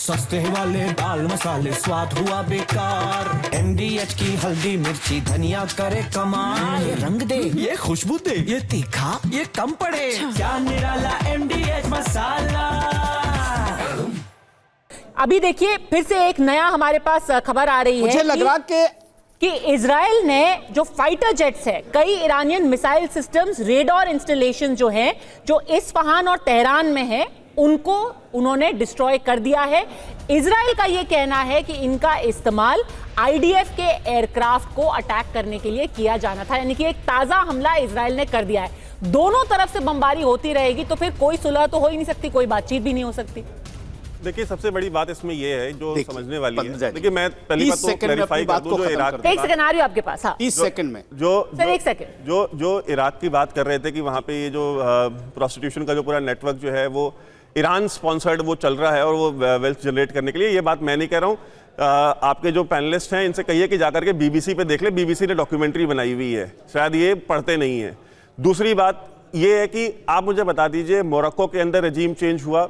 सस्ते वाले दाल मसाले स्वाद हुआ बेकार। MDH की हल्दी मिर्ची धनिया करे कमाल। ये रंग दे, ये खुशबू दे, ये तीखा, ये कम पड़े। क्या निराला MDH मसाला। अभी देखिए फिर से एक नया हमारे पास खबर आ रही है। मुझे लग रहा कि इजराइल ने जो फाइटर जेट्स है, कई Iranian missile systems, radar installation जो है, जो इस्फहान और तेहरान में है, उनको उन्होंने डिस्ट्रॉय कर दिया है। इजराइल का यह कहना है कि इनका इस्तेमाल IDF के एयरक्राफ्ट को अटैक करने के लिए किया जाना था, यानी कि एक ताजा हमला इजराइल ने कर दिया है। दोनों तरफ से बमबारी होती रहेगी तो फिर कोई सुलह तो हो ही नहीं सकती, कोई बातचीत भी नहीं हो सकती। देखिए सबसे बड़ी बात इसमें यह है जो समझने वाली है। देखिए मैं पहली बात तो क्लैरिफाई कर दूं, जो इराक, एक सेकंड आ रही हो आपके पास। हाँ 30 सेकंड में एक सेकंड जो इराक की बात कर रहे थे कि वहां पे ये जो प्रोस्टिट्यूशन का जो पूरा नेटवर्क जो है वो ईरान स्पॉन्सर्ड वो चल रहा है और वो वेल्थ जनरेट करने के लिए, ये बात मैं नहीं कह रहा हूँ। आपके जो पैनलिस्ट हैं इनसे कहिए कि जाकर के BBC पे देख ले, BBC ने डॉक्यूमेंट्री बनाई हुई है, शायद ये पढ़ते नहीं है। दूसरी बात ये है कि आप मुझे बता दीजिए, मोरक्को के अंदर रजीम चेंज हुआ,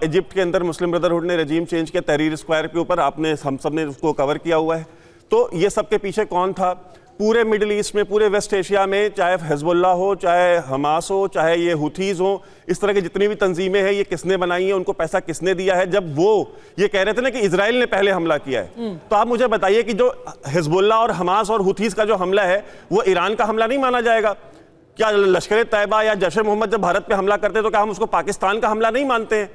इजिप्ट के अंदर मुस्लिम ब्रदरहुड ने रजीम चेंज किया तहरीर स्क्वायर के ऊपर, हम सब ने उसको कवर किया हुआ है। तो ये सब के पीछे कौन था? पूरे मिडिल ईस्ट में, पूरे वेस्ट एशिया में, चाहे हिजबुल्लाह हो, चाहे हमास हो, चाहे ये हुथीज हो, इस तरह की जितनी भी तंजीमें हैं, ये किसने बनाई है, उनको पैसा किसने दिया है? जब वो ये कह रहे थे ना कि इजराइल ने पहले हमला किया है, तो आप मुझे बताइए कि जो हिजबुल्लाह और हमास और हुथीज का जो हमला है वो ईरान का हमला नहीं माना जाएगा? क्या लश्कर तैयबा या जैश ए मोहम्मद जब भारत पे हमला करते हैं तो क्या हम उसको पाकिस्तान का हमला नहीं मानते हैं?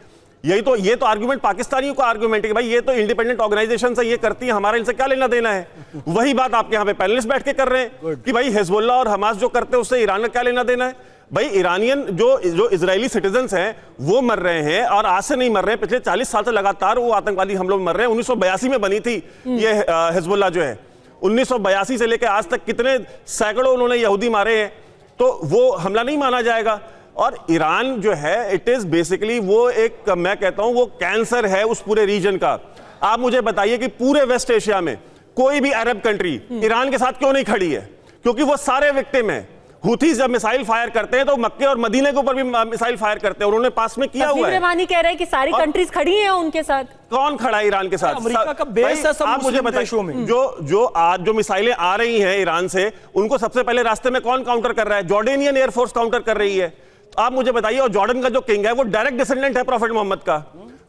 ये तो आर्गुमेंट पाकिस्तानियों का आर्गुमेंट है कि भाई ये तो इंडिपेंडेंट ऑर्गेनाइजेशन से ये करती है, हमारा इनसे क्या लेना देना है। वही बात आपके यहाँ पे पैनलिस्ट बैठ के कर रहे हैं कि भाई हिजबुल्लाह और हमास जो करते हैं उससे ईरान का क्या लेना देना है। भाई ईरानियन जो इजरायली सिटीजन्स हैं वो मर रहे हैं, और आज से नहीं मर रहे हैं, पिछले 40 साल से लगातार वो आतंकवादी हमलों में मर रहे हैं। 1982 में बनी थी ये हिजबुल्लाह जो है, 1982 से लेकर आज तक कितने सैकड़ों उन्होंने यहूदी मारे हैं, तो वो हमला नहीं माना जाएगा। और ईरान जो है इट इज बेसिकली वो एक, मैं कहता हूं वो कैंसर है उस पूरे रीजन का। आप मुझे बताइए कि पूरे वेस्ट एशिया में कोई भी अरब कंट्री ईरान के साथ क्यों नहीं खड़ी है? क्योंकि वो सारे विक्टिम हैं। हुथीज जब मिसाइल फायर करते हैं तो मक्के और मदीने के ऊपर भी मिसाइल फायर करते हैं, उन्होंने पास में किया हुआ है। रहमानी कह रहे हैं कि सारी कंट्रीज खड़ी हैं उनके साथ। कौन खड़ा है ईरान के साथ? अमेरिका का बेस है सब आप मुझे बताइए, जो मिसाइलें आ रही हैं ईरान से, उनको सबसे पहले रास्ते में कौन काउंटर कर रहा है? जॉर्डेनियन एयरफोर्स काउंटर कर रही है। आप मुझे बताइए, और जॉर्डन का जो किंग है वो डायरेक्ट डिसेंडेंट है प्रॉफेट मोहम्मद का।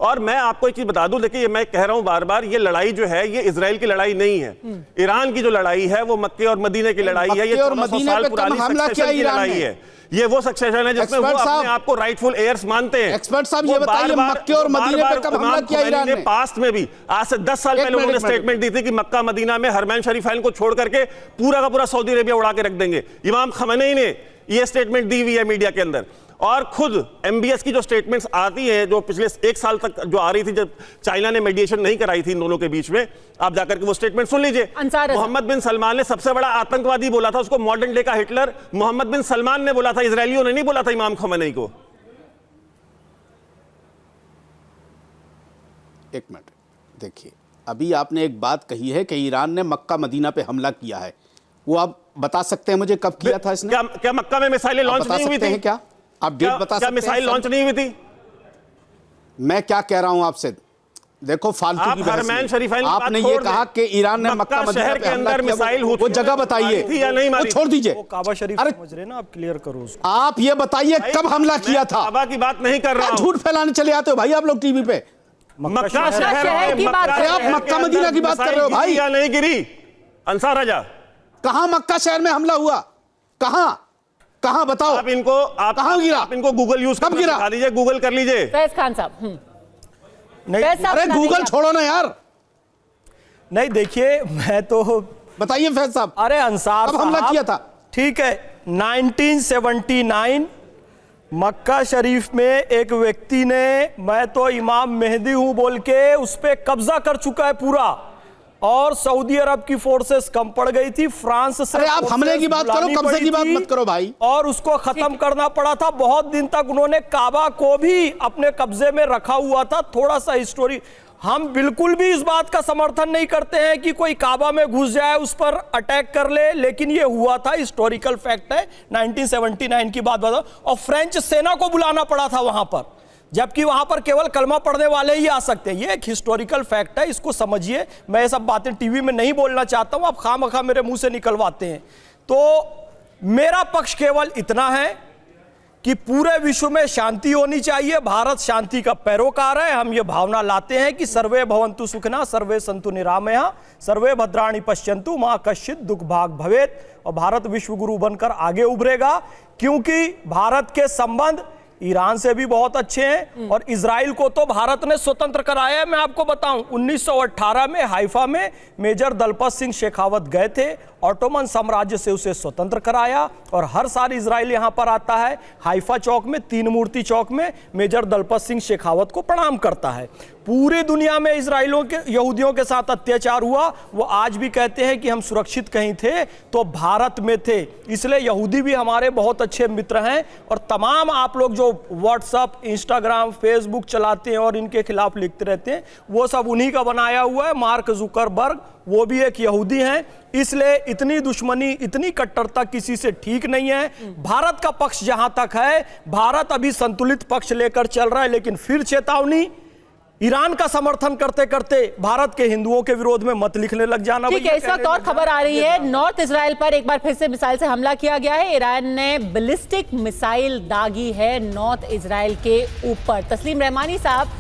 और मैं आपको एक चीज बता दूं, देखिए मैं कह रहा हूं बार बार, ये लड़ाई जो है ये इजराइल की लड़ाई नहीं है। ईरान की जो लड़ाई है वो मक्के और मदीने की लड़ाई है। ये 1400 साल पुरानी सक्सेशन की लड़ाई है। ये वो सक्सेशन है जिसमें वो अपने आप को राइटफुल एयर्स मानते हैं। एक्सपर्ट साहब ये बताइए, मक्के और मदीने पे कब हमला किया ईरान ने? पास्ट में भी, आज से 10 साल पहले उन्होंने स्टेटमेंट दी थी कि मक्का मदीना में हरमैन शरीफैन को छोड़ करके पूरा का पूरा सऊदी अरेबिया उड़ा के रख देंगे। इमाम खमेनी ने ये स्टेटमेंट दी हुई है मीडिया के अंदर। और खुद MBS की जो स्टेटमेंट्स आती हैं, जो पिछले 1 साल तक जो आ रही थी, जब चाइना ने मीडिएशन नहीं कराई थी इन दोनों के बीच में, आप जाकर के वो स्टेटमेंट सुन लीजिए। मोहम्मद बिन सलमान ने सबसे बड़ा आतंकवादी बोला था उसको, मॉडर्न डे का हिटलर मोहम्मद बिन सलमान ने बोला था, इजरायलियों ने नहीं बोला था इमाम खमेनी को। एक मिनट देखिए, अभी आपने एक बात कही है कि ईरान ने मक्का मदीना पे हमला किया है, वो आप बता सकते हैं मुझे कब किया था इसने? क्या मक्का में मिसाइलें लॉन्च नहीं हुई थी? क्या आप डेट बता सकते हैं? मिसाइल लॉन्च नहीं हुई थी? मैं क्या कह रहा हूं आपसे, देखो फालतू की बहस नहीं। आपने ये कहा कि ईरान ने मक्का मदीना पे हमला किया, मिसाइल वो जगह बताइए या नहीं मारी? छोड़ दीजिए, वो काबा शरीफ समझ रहे ना आप, क्लियर करो उसको। आप ये बताइए कब हमला किया था? काबा की बात नहीं कर रहा हूं। झूठ फैलाने चले आते हो भाई आप लोग टीवी पे। मक्का शहर की बात, आप मक्का मदीना की बात कर रहे हो भाई? या नहीं गिरी? अंसार राजा, कहां मक्का शहर में हमला हुआ? कहां बताओ? आप इनको कहां गिरा? आप इनको गूगल यूज कब गिरा? दिखा दीजिए, गूगल कर लीजिए। फैज खान साहब, अरे गूगल छोड़ो ना यार। नहीं देखिए, मैं तो बताइए फैज साहब, अरे अंसार कब हमला किया था? ठीक है, 1979 मक्का शरीफ में एक व्यक्ति ने मैं तो इमाम मेहदी हूं बोल के उस पे कब्जा कर चुका है पूरा, और सऊदी अरब की फोर्सेस कम पड़ गई थी, फ्रांस से। अरे आप हमले की बात करो, कब्जे की बात मत करो भाई। और उसको खत्म करना पड़ा था। बहुत दिन तक उन्होंने काबा को भी अपने कब्जे में रखा हुआ था। थोड़ा सा हिस्टोरी, हम बिल्कुल भी इस बात का समर्थन नहीं करते हैं कि कोई काबा में घुस जाए, उस पर अटैक कर ले, लेकिन ये हुआ था, हिस्टोरिकल फैक्ट है। 1979 की बात बताओ, और फ्रेंच सेना को बुलाना पड़ा था वहां पर। जबकि वहां पर केवल कलमा पढ़ने वाले ही आ सकते हैं। ये एक हिस्टोरिकल फैक्ट है, इसको समझिए। मैं ये सब बातें टीवी में नहीं बोलना चाहता हूं, आप खामखा मेरे मुंह से निकलवाते हैं। तो मेरा पक्ष केवल इतना है कि पूरे विश्व में शांति होनी चाहिए। भारत शांति का पैरोकार है। हम ये भावना लाते हैं कि सर्वे भवन्तु सुखिनः, सर्वे सन्तु निरामयः, सर्वे भद्राणि पश्यन्तु मा कश्चित् दुख भाग भवेत्। और भारत विश्व गुरु बनकर आगे उभरेगा, क्योंकि भारत के संबंध ईरान से भी बहुत अच्छे हैं। और इजराइल को तो भारत ने स्वतंत्र कराया है। मैं आपको बताऊं, 1918 में हाइफा में मेजर दलपत सिंह शेखावत गए थे, ऑटोमन साम्राज्य से उसे स्वतंत्र कराया। और हर साल इजराइल यहां पर आता है, हाइफा चौक में, तीन मूर्ति चौक में मेजर दलपत सिंह शेखावत को प्रणाम करता है। पूरी दुनिया में इजराइलियों के, यहूदियों के साथ अत्याचार हुआ, वो आज भी कहते हैं कि हम सुरक्षित कहीं थे तो भारत में थे। इसलिए यहूदी भी हमारे बहुत अच्छे मित्र हैं। और तमाम आप लोग जो व्हाट्सएप, इंस्टाग्राम, फेसबुक चलाते हैं और इनके खिलाफ लिखते रहते हैं, वो सब उन्हीं का बनाया हुआ है। मार्क जुकरबर्ग वो भी एक यहूदी हैं। इसलिए इतनी दुश्मनी, इतनी कट्टरता किसी से ठीक नहीं है। भारत का पक्ष जहां तक है, भारत अभी संतुलित पक्ष लेकर चल रहा है। लेकिन फिर चेतावनी, ईरान का समर्थन करते करते भारत के हिंदुओं के विरोध में मत लिखने लग जाना। ठीक है, इस वक्त और खबर आ रही है, नॉर्थ इजराइल पर एक बार फिर से मिसाइल से हमला किया गया है। ईरान ने बैलिस्टिक मिसाइल दागी है नॉर्थ इजराइल के ऊपर। तस्लीम रहमानी साहब,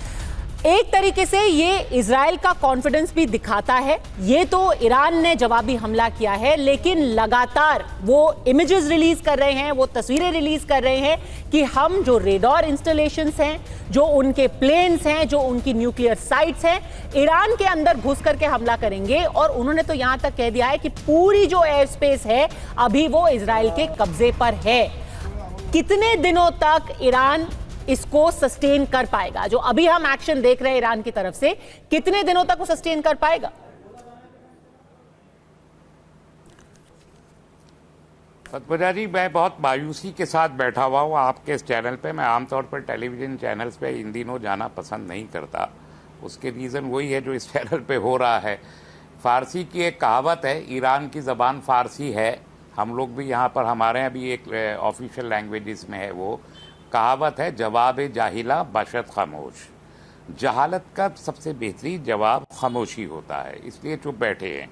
एक तरीके से ये इजराइल का कॉन्फिडेंस भी दिखाता है। ये तो ईरान ने जवाबी हमला किया है, लेकिन लगातार वो इमेजेस रिलीज कर रहे हैं, वो तस्वीरें रिलीज कर रहे हैं कि हम जो रेडार इंस्टॉलेशंस हैं, जो उनके प्लेन्स हैं, जो उनकी न्यूक्लियर साइट्स हैं, ईरान के अंदर घुस करके हमला करेंगे। और उन्होंने तो यहां तक कह दिया है कि पूरी जो एयर स्पेस है अभी वो इजराइल के कब्जे पर है। कितने दिनों तक ईरान इसको सस्टेन कर पाएगा? जो अभी हम एक्शन देख रहे हैं ईरान की तरफ से, कितने दिनों तक वो सस्टेन कर पाएगा? पद्मजा जी, मैं बहुत मायूसी के साथ बैठा हुआ हूँ आपके इस चैनल पे। मैं आमतौर पर टेलीविजन चैनल्स पे इन दिनों जाना पसंद नहीं करता। उसके रीज़न वही है जो इस चैनल पे हो रहा है। फारसी की एक कहावत है, ईरान की ज़बान फारसी है, हम लोग भी यहाँ पर, हमारे यहाँ भी एक ऑफिशियल लैंग्वेजेस में है वो कहावत है, जवाब जाहिला बशत खामोश। जहालत का सबसे बेहतरीन जवाब खामोशी होता है, इसलिए चुप बैठे हैं।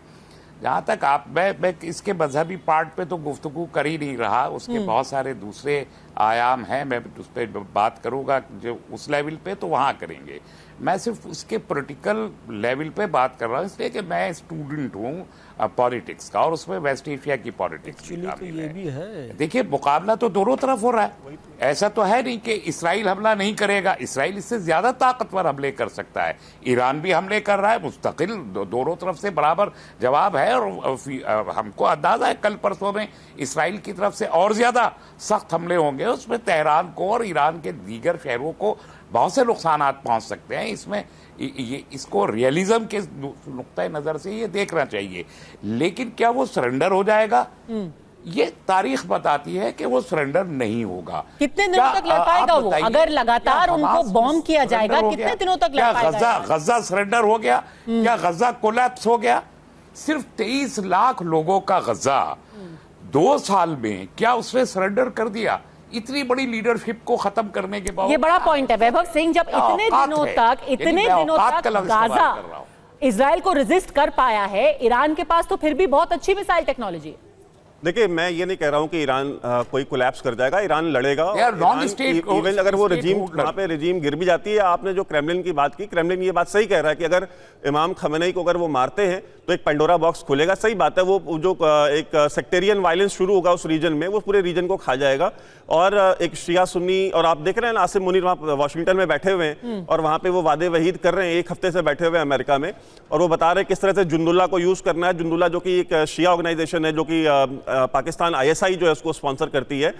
जहाँ तक आप, मैं इसके मजहबी पार्ट पे तो गुफ्तगू कर ही नहीं रहा, उसके बहुत सारे दूसरे आयाम हैं, मैं उस पर बात करूँगा जो उस लेवल पे, तो वहाँ करेंगे। मैं सिर्फ उसके पॉलिटिकल लेवल पे बात कर रहा हूँ, इसलिए कि मैं स्टूडेंट हूँ पॉलिटिक्स का, और उसमें वेस्ट एशिया की पॉलिटिक्स भी है। देखिए, मुकाबला तो दोनों तरफ हो रहा है। ऐसा तो है नहीं कि इसराइल हमला नहीं करेगा, इसराइल इससे ज्यादा ताकतवर हमले कर सकता है। ईरान भी हमले कर रहा है, मुस्तकिल दोनों तरफ से बराबर जवाब है। और हमको अंदाजा है कल परसों में इसराइल की तरफ से और ज्यादा सख्त हमले होंगे, उसमें तेहरान को और ईरान के दीगर शहरों को बहुत से नुकसानात पहुंच सकते हैं। इसमें ये इसको रियलिज्म के नुक्ता नजर से ये देखना चाहिए। लेकिन क्या वो सरेंडर हो जाएगा? ये तारीख बताती है कि वो सरेंडर नहीं होगा। कितने दिनों तक लड़ पाएगा वो? अगर लगातार उनको बॉम्ब किया जाएगा, कितने दिनों तक लड़ पाएगा? गजा सरेंडर हो गया? क्या गजा कोलैप्स हो गया? सिर्फ 23 लाख लोगों का गजा 2 साल में क्या उसने सरेंडर कर दिया? इतनी बड़ी लीडरशिप को खत्म करने के बाद, ये बड़ा पॉइंट है वैभव सिंह, जब इतने दिनों तक गाजा इजराइल को रेजिस्ट कर पाया है, ईरान के पास तो फिर भी बहुत अच्छी मिसाइल टेक्नोलॉजी है। देखिए, मैं ये नहीं कह रहा हूं कि ईरान कोई कोलैप्स कर जाएगा, ईरान लड़ेगा। इवन अगर वो रजीम, वहां पे रजीम गिर भी जाती है। आपने जो क्रेमलिन की बात की, क्रेमलिन ये बात सही कह रहा है कि अगर इमाम खमेनी को अगर वो मारते हैं तो एक पेंडोरा बॉक्स खुलेगा। सही बात है, वो जो एक सेक्टेरियन वायलेंस शुरू होगा उस रीजन में, वो पूरे रीजन को खा जाएगा। और एक शिया सुन्नी, और आप देख रहे हैं आसिम मुनीर वहाँ वाशिंगटन में बैठे हुए हैं और वहाँ पे वो वादे वहीद कर रहे हैं, एक हफ्ते से बैठे हुए हैं अमेरिका में, और वो बता रहे हैं किस तरह से जुंदुल्ला को यूज करना है। जुंदुल्ला जो कि एक शिया ऑर्गेनाइजेशन है, जो कि पाकिस्तान ISI जो है उसको स्पॉन्सर करती है,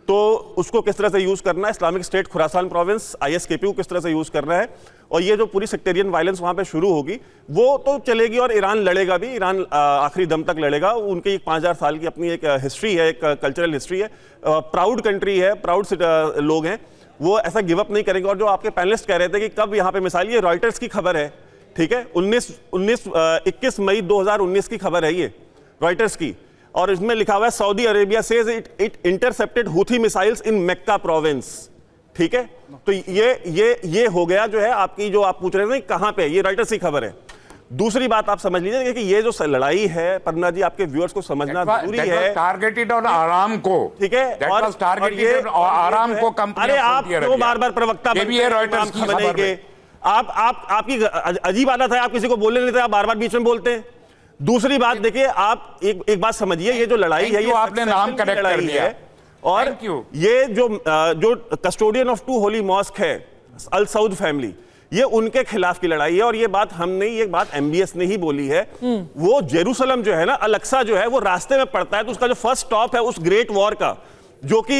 तो उसको किस तरह से यूज करना है। Islamic State Khorasan province ISKP को किस तरह से यूज करना है। और ये जो पूरी सेक्टेरियन वायलेंस वहां पे शुरू होगी वो तो चलेगी, और ईरान लड़ेगा भी, ईरान आखिरी दम तक लड़ेगा। उनकी एक 5000 साल की अपनी एक हिस्ट्री है, एक कल्चरल हिस्ट्री है, प्राउड कंट्री है, प्राउड लोग हैं, वो ऐसा गिव अप नहीं करेंगे। और जो आपके पैनलिस्ट कह रहे थे कि कब यहाँ पे मिसाइल, ये रॉयटर्स की खबर है, ठीक है, 21 मई 2019 की खबर है ये, रॉयटर्स की। और इसमें लिखा हुआ है, Saudi Arabia says it intercepted Houthi missiles in Mecca province, ठीक है, तो ये हो गया जो है आपकी, जो आप पूछ रहे थे कहां पे, ये रॉयटर्स की खबर है। दूसरी बात आप समझ लीजिए कि ये जो लड़ाई है पन्ना जी, आपके व्यूअर्स को समझना जरूरी है, टारगेटेड ऑन आराम को, ठीक है, और टारगेटेड आराम को कंपनी। अरे आप तो बार-बार प्रवक्ता रॉयटर्स की खबर है। आपकी अजीब आदत है, आप किसी को बोलने नहीं देते, आप बार-बार बीच में बोलते हैं। दूसरी बात देखिए, आप एक बात समझिए, ये जो लड़ाई है, ये आपने नाम करेक्ट कर दिया, और ये जो कस्टोडियन ऑफ 2 होली मॉस्क है, अल सऊद फैमिली, ये उनके खिलाफ की लड़ाई है। और ये बात हम नहीं, ये बात एमबीएस ने ही बोली है। वो जेरूसलम जो है ना, अल-अक्सा जो है, वो रास्ते में पड़ता है, तो उसका जो फर्स्ट स्टॉप है उस ग्रेट वॉर का, जो कि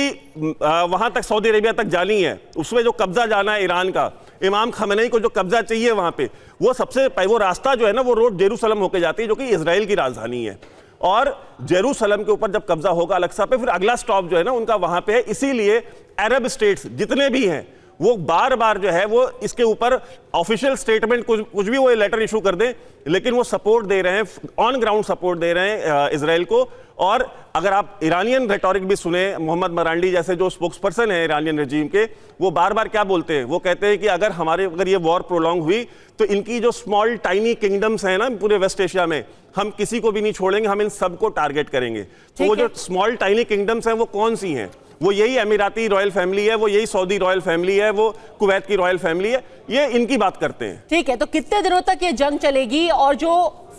वहां तक सऊदी अरेबिया तक जानी है, उसमें जो कब्जा जाना है ईरान का, इमाम खमेनी को जो कब्जा चाहिए वहां पे, वो रास्ता जो है ना, वो रोड जेरूसलम होके जाती है, जो कि इजराइल की राजधानी है। और जेरूसलम के ऊपर जब कब्जा होगा अल-अक्सा पे, फिर अगला स्टॉप जो है ना उनका वहां पे है। इसीलिए अरब स्टेट्स जितने भी हैं, वो बार बार जो है वो इसके ऊपर ऑफिशियल स्टेटमेंट कुछ भी वो लेटर इशू कर दें, लेकिन वो सपोर्ट दे रहे हैं, ऑन ग्राउंड सपोर्ट दे रहे हैं इजराइल को। और अगर आप ईरानियन रेटोरिक भी सुने, मोहम्मद मरांडी जैसे जो स्पोक्स पर्सन है ईरानियन रेजिम के, वो बार बार क्या बोलते हैं, वो कहते हैं कि अगर ये वॉर प्रोलॉन्ग हुई तो इनकी जो स्मॉल टाइनी किंगडम्स हैं ना पूरे वेस्ट एशिया में, हम किसी को भी नहीं छोड़ेंगे, हम इन सबको टारगेट करेंगे। तो वो जो स्मॉल टाइनी किंगडम्स हैं वो कौन सी हैं? वो यही अमीराती रॉयल फैमिली है, वो यही सऊदी रॉयल फैमिली है, वो कुवैत की रॉयल फैमिली है, ये इनकी बात करते हैं। ठीक है, तो कितने दिनों तक ये जंग चलेगी? और जो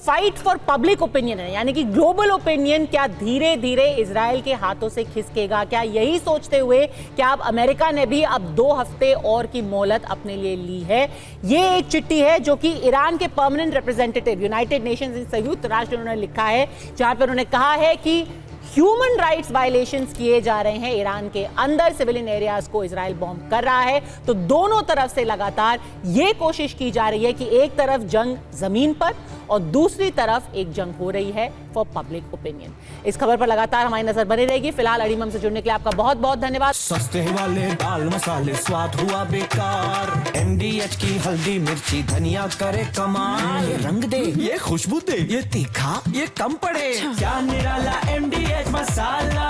फाइट फॉर पब्लिक ओपिनियन है, यानी कि ग्लोबल ओपिनियन, क्या धीरे धीरे इजराइल के हाथों से खिसकेगा? क्या यही सोचते हुए कि अब अमेरिका ने भी अब 2 हफ्ते और की मोहलत अपने लिए ली है? ये एक चिट्ठी है जो कि ईरान के परमानेंट रिप्रेजेंटेटिव यूनाइटेड नेशंस, संयुक्त राष्ट्र, उन्होंने लिखा है, जहां पर उन्होंने कहा है कि ह्यूमन राइट्स वायलेशंस किए जा रहे हैं ईरान के अंदर, सिविलियन एरियाज को इजराइल बॉम्ब कर रहा है। तो दोनों तरफ से लगातार ये कोशिश की जा रही है कि एक तरफ जंग जमीन पर और दूसरी तरफ एक जंग हो रही है फॉर पब्लिक ओपिनियन। इस खबर पर लगातार हमारी नजर बनी रहेगी। फिलहाल अड़ीमम से जुड़ने के लिए आपका बहुत बहुत धन्यवाद। सस्ते वाले दाल मसाले स्वाद हुआ बेकार, MDH की हल्दी मिर्ची धनिया करे कमाल, ये रंग दे, ये खुशबू दे, ये तीखा, ये कम पड़े, क्या निराला MDH मसाला।